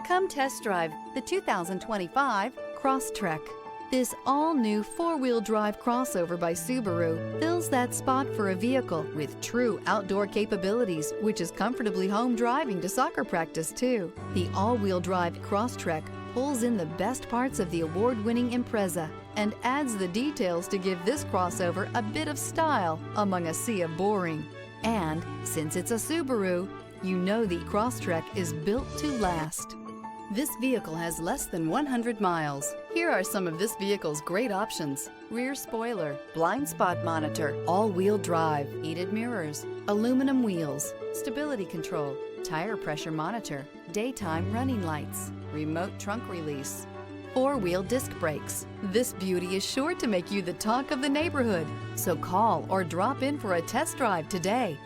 Come test drive the 2025 Crosstrek. This all-new four-wheel drive crossover by Subaru fills that spot for a vehicle with true outdoor capabilities, which is comfortably home driving to soccer practice too. The all-wheel drive Crosstrek pulls in the best parts of the award-winning Impreza and adds the details to give this crossover a bit of style among a sea of boring. And since it's a Subaru, you know the Crosstrek is built to last. This vehicle has less than 100 miles. Here are some of this vehicle's great options: rear spoiler, blind spot monitor, all-wheel drive, heated mirrors, aluminum wheels, stability control, tire pressure monitor, daytime running lights, remote trunk release, four-wheel disc brakes. This beauty is sure to make you the talk of the neighborhood. So call or drop in for a test drive today.